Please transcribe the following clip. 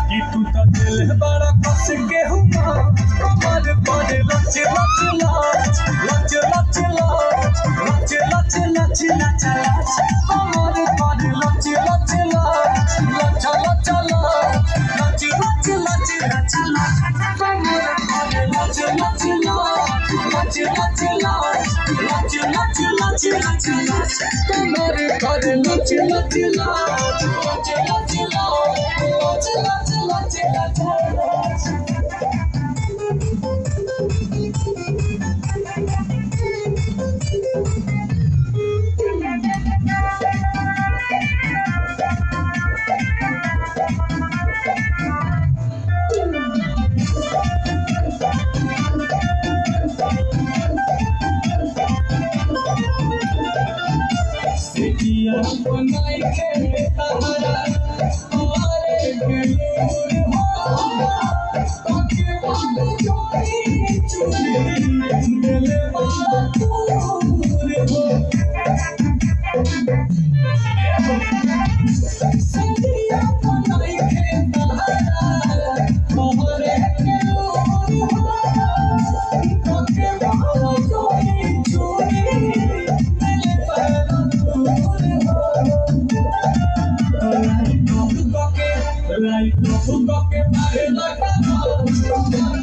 कि तू तो दिल बड़ा कस के हुआ कमर पर लच लच लच लच लच लच लच लच लच लच कमर पर लच लच लच लच लच लच लच लच लच लच कमर पर लच लच लच लच लच लच लच लच लच कमर पर लच लच लच लच लच लच लच सिटिया बनाई के तहरा हमारे दिलोर हो ताके बात जोड़ी चुनी दिल बात दूर हो सिटिया बनाई के तहरा हमारे दिलोर हो ताके बात जोड़ी चुनी दिल बात Like no fuck it, I like that.